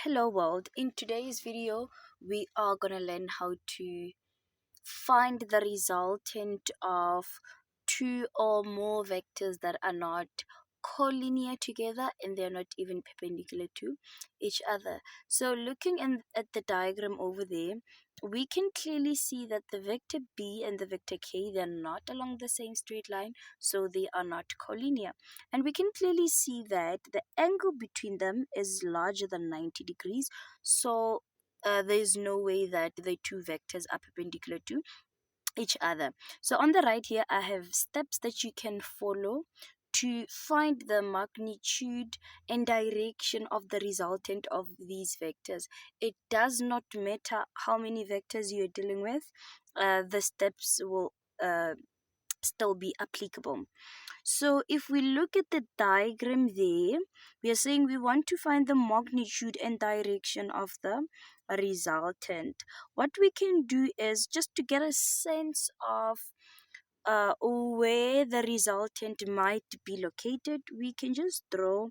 Hello world, in today's video we are gonna learn how to find the resultant of two or more vectors that are not collinear together and they're not even perpendicular to each other. So looking at the diagram over there, we can clearly see that the vector b and the vector k, they're not along the same straight line, so they are not collinear. And we can clearly see that the angle between them is larger than 90 degrees, so there's no way that the two vectors are perpendicular to each other. So on the right here, I have steps that you can follow to find the magnitude and direction of the resultant of these vectors. It does not matter how many vectors you're dealing with, the steps will still be applicable. So if we look at the diagram there, we are saying we want to find the magnitude and direction of the resultant. What we can do is, just to get a sense of where the resultant might be located, we can just draw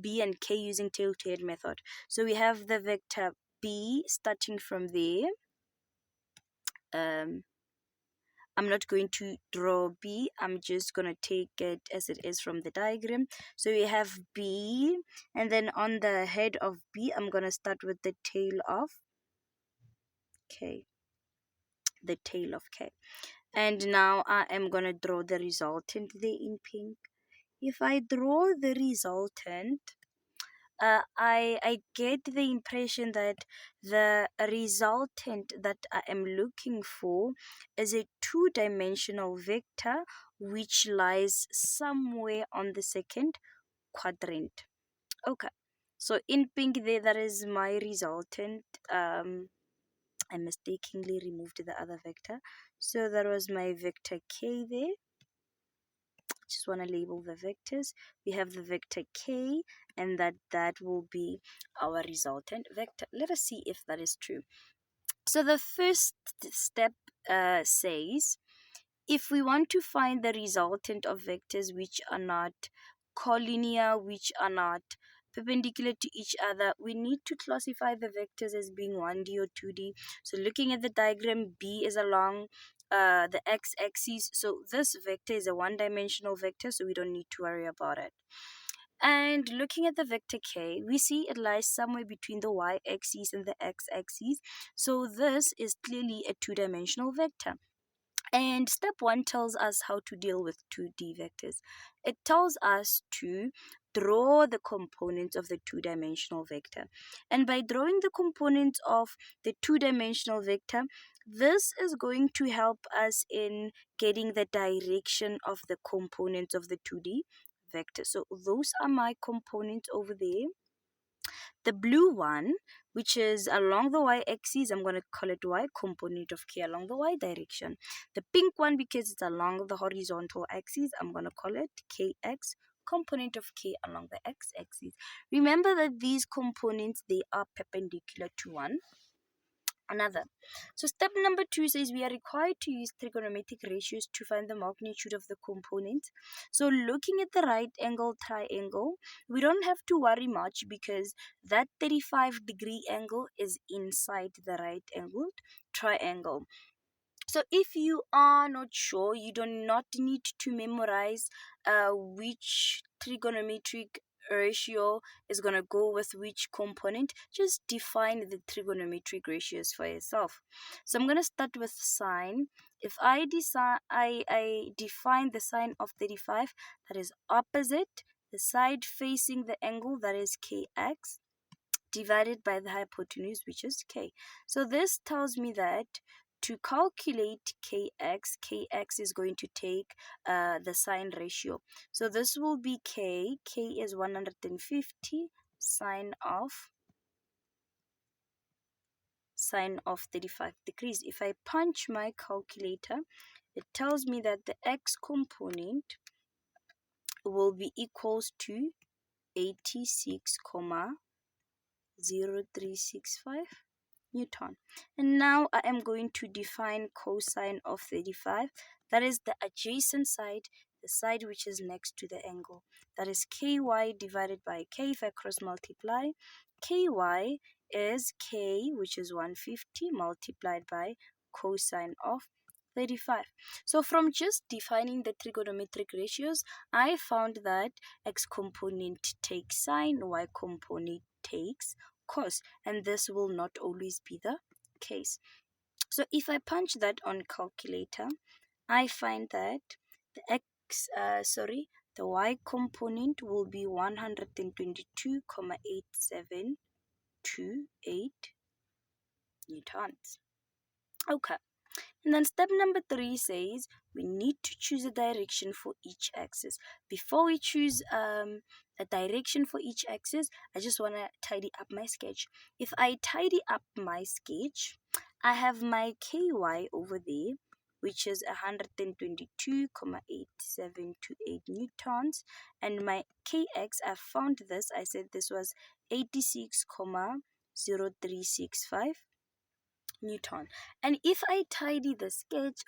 b and k using tail to head method. So we have the vector b starting from there. I'm not going to draw B, I'm just going to take it as it is from the diagram. So we have B, and then on the head of B, I'm going to start with the tail of K. The tail of K. And now I am going to draw the resultant there in pink. If I draw the resultant, I get the impression that the resultant that I am looking for is a two-dimensional vector which lies somewhere on the second quadrant. Okay, so in pink there, that is my resultant. I mistakenly removed the other vector, so that was my vector k there. Just want to label the vectors. We have the vector k, and that will be our resultant vector. Let us see if that is true. So the first step says, if we want to find the resultant of vectors which are not collinear, which are not perpendicular to each other, we need to classify the vectors as being 1D or 2D. So looking at the diagram, B is along the x-axis, so this vector is a one-dimensional vector, so we don't need to worry about it. And looking at the vector k, we see it lies somewhere between the y-axis and the x-axis, so this is clearly a two-dimensional vector. And step 1 tells us how to deal with 2D vectors. It tells us to draw the components of the two-dimensional vector. And by drawing the components of the two-dimensional vector, this is going to help us in getting the direction of the components of the 2D vector. So those are my components over there. The blue one, which is along the y-axis, I'm going to call it y, component of k along the y direction. The pink one, because it's along the horizontal axis, I'm going to call it kx, component of k along the x-axis. Remember that these components, they are perpendicular to one another. So step number 2 says we are required to use trigonometric ratios to find the magnitude of the components. So looking at the right angle triangle, we don't have to worry much because that 35-degree angle is inside the right angled triangle. So if you are not sure, you do not need to memorize which trigonometric ratio is going to go with which component. Just define the trigonometric ratios for yourself. So I'm going to start with sine. If I define the sine of 35, that is opposite the side facing the angle, that is kx, divided by the hypotenuse, which is k. So this tells me that to calculate kx is going to take the sine ratio. So this will be k is 150 sine of 35 degrees. If I punch my calculator, it tells me that the x component will be equals to 86,0365 Newton. And now I am going to define cosine of 35. That is the adjacent side the side which is next to the angle. That is ky divided by k. If I cross multiply, ky is k, which is 150, multiplied by cosine of 35. So from just defining the trigonometric ratios, I found that x component takes sine, y component takes cos, and this will not always be the case. So if I punch that on calculator, I find that the the y component will be 122,8728 newtons. Okay. And then step number 3 says we need to choose a direction for each axis. Before we choose a direction for each axis, I just want to tidy up my sketch. If I tidy up my sketch, I have my ky over there, which is 122,8728 newtons, and my kx, I found this, I said this was 86,0365 newton. And if I tidy the sketch,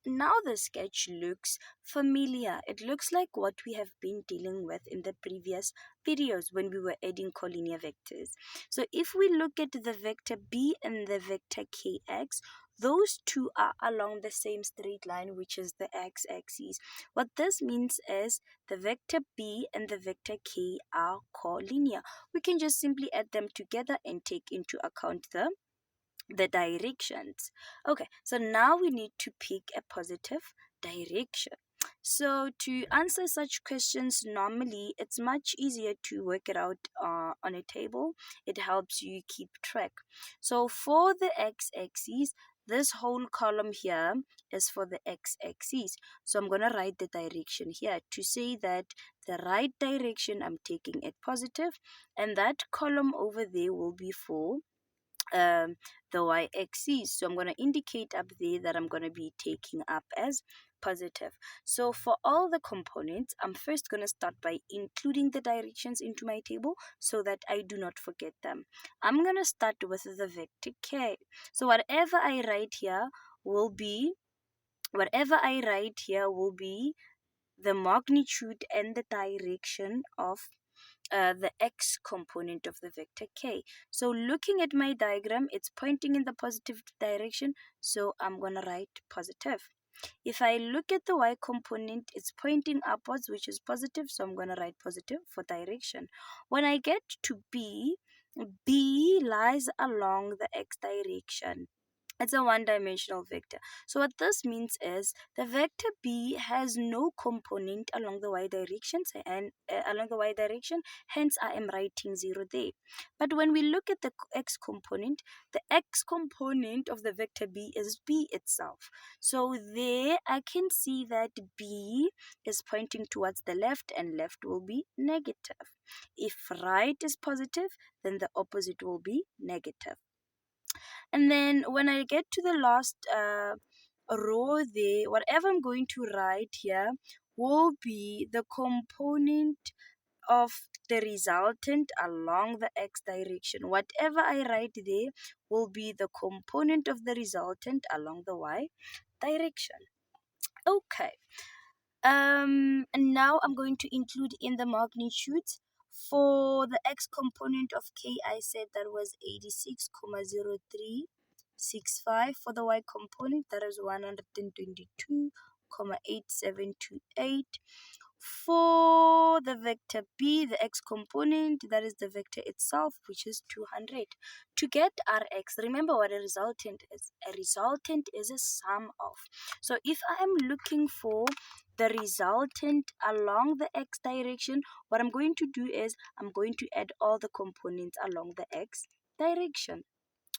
now the sketch looks familiar. It looks like what we have been dealing with in the previous videos when we were adding collinear vectors. So if we look at the vector b and the vector kx, those two are along the same straight line, which is the x-axis. What this means is the vector b and the vector k are collinear. We can just simply add them together and take into account the directions. Okay, so now we need to pick a positive direction. So to answer such questions, normally it's much easier to work it out on a table. It helps you keep track. So for the x-axis, this whole column here is for the x-axis. So I'm going to write the direction here to say that the right direction, I'm taking it positive, and that column over there will be for the y-axis. So I'm going to indicate up there that I'm going to be taking up as positive. So for all the components, I'm first going to start by including the directions into my table so that I do not forget them. I'm going to start with the vector k. So whatever I write here will be the magnitude and the direction of the x component of the vector k. So looking at my diagram, it's pointing in the positive direction, so I'm going to write positive. If I look at the y component, it's pointing upwards, which is positive, so I'm going to write positive for direction. When I get to b lies along the x direction. It's a one-dimensional vector. So what this means is the vector b has no component along the y direction, hence I am writing 0 there. But when we look at the x component of the vector b is b itself. So there I can see that b is pointing towards the left, and left will be negative. If right is positive, then the opposite will be negative. And then when I get to the last row there, whatever I'm going to write here will be the component of the resultant along the x direction. Whatever I write there will be the component of the resultant along the y direction. Okay. And now I'm going to include in the magnitudes. For the x component of k, I said that was 86,0365. For the y component, that is 122,8728. For the vector b, the x component, that is the vector itself, which is 200. To get Rx, remember what a resultant is. A resultant is a sum of. So if I am looking for the resultant along the x direction, what I'm going to do is I'm going to add all the components along the x direction.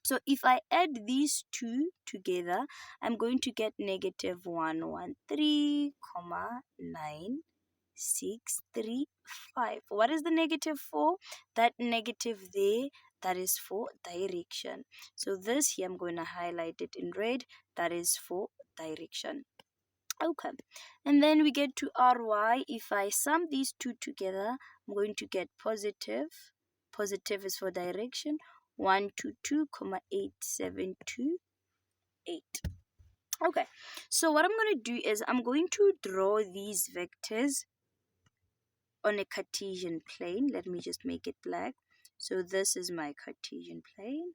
So if I add these two together, I'm going to get negative 113,965. What is the negative for? That negative there, that is for direction. So this here, I'm going to highlight it in red. That is for direction. Okay, and then we get to ry. If I sum these two together, I'm going to get positive. Positive is for direction. 122,8728. Okay, so what I'm going to do is I'm going to draw these vectors on a Cartesian plane. Let me just make it black. So this is my Cartesian plane.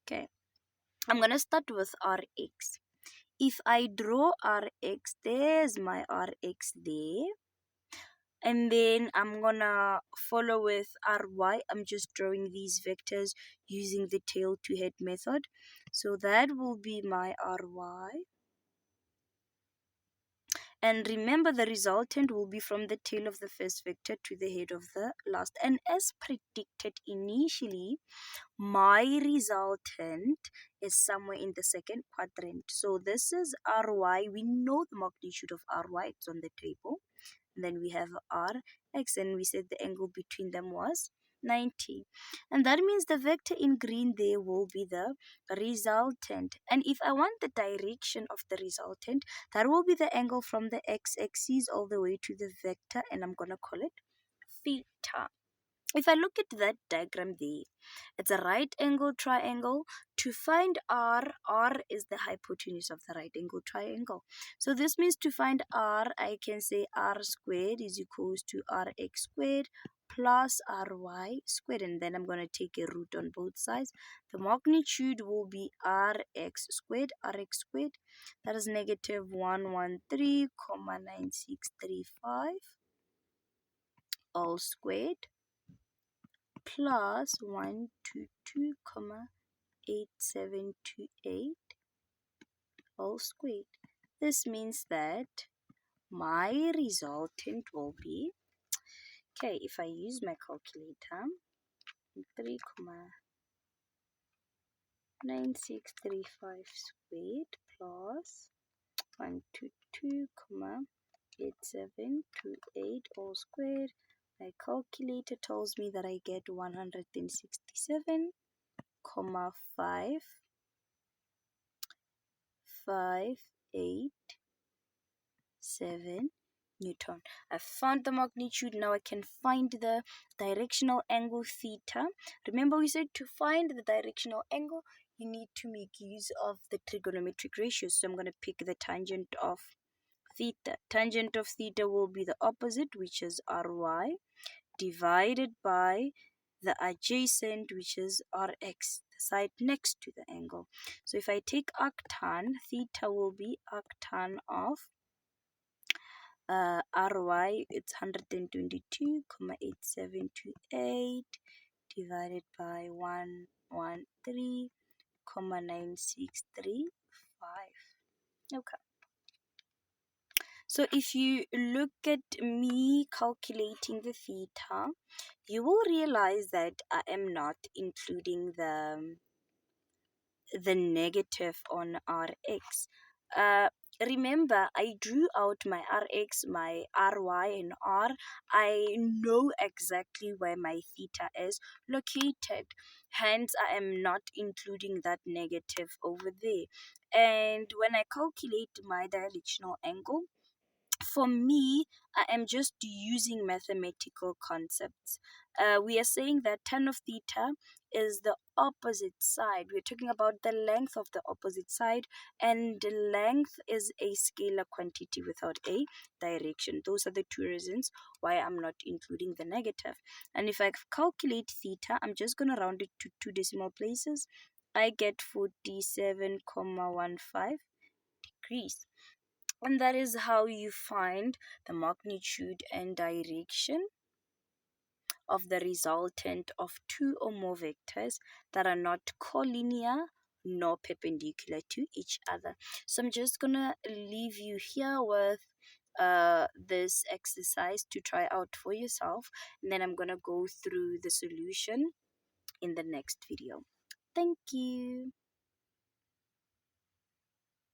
Okay, I'm going to start with Rx. If I draw Rx, there's my Rx there. And then I'm gonna follow with Ry. I'm just drawing these vectors using the tail to head method. So that will be my Ry. And remember, the resultant will be from the tail of the first vector to the head of the last. And as predicted initially, my resultant is somewhere in the second quadrant. So this is Ry. We know the magnitude of Ry, it's on the table. And then we have Rx, and we said the angle between them was 90. And that means the vector in green there will be the resultant. And if I want the direction of the resultant, that will be the angle from the x-axis all the way to the vector, and I'm going to call it theta. If I look at that diagram there, it's a right angle triangle. To find R is the hypotenuse of the right angle triangle. So this means to find R, I can say R squared is equals to Rx squared plus Ry squared. And then I'm going to take a root on both sides. The magnitude will be Rx squared. That is negative 113,9635 all squared plus 122,8728 all squared. This means that my resultant will be, okay, if I use my calculator, 3,9635 squared plus 122,8728 all squared. My calculator tells me that I get 167,587 Newton. I found the magnitude. Now I can find the directional angle theta. Remember, we said to find the directional angle, you need to make use of the trigonometric ratios. So I'm going to pick the tangent of theta. Tangent of theta will be the opposite, which is Ry, divided by the adjacent, which is Rx, the side next to the angle. So if I take arctan, theta will be arctan of Ry, it's 122,8728 divided by 113,9635. Okay. So if you look at me calculating the theta, you will realize that I am not including the negative on Rx. Remember, I drew out my Rx, my Ry, and R. I know exactly where my theta is located. Hence, I am not including that negative over there. And when I calculate my directional angle, for me, I am just using mathematical concepts. We are saying that tan of theta is the opposite side. We're talking about the length of the opposite side, and length is a scalar quantity without a direction. Those are the two reasons why I'm not including the negative. And if I calculate theta, I'm just going to round it to two decimal places. I get 47,15 degrees. And that is how you find the magnitude and direction of the resultant of two or more vectors that are not collinear nor perpendicular to each other. So I'm just gonna leave you here with this exercise to try out for yourself, and then I'm gonna go through the solution in the next video. Thank you.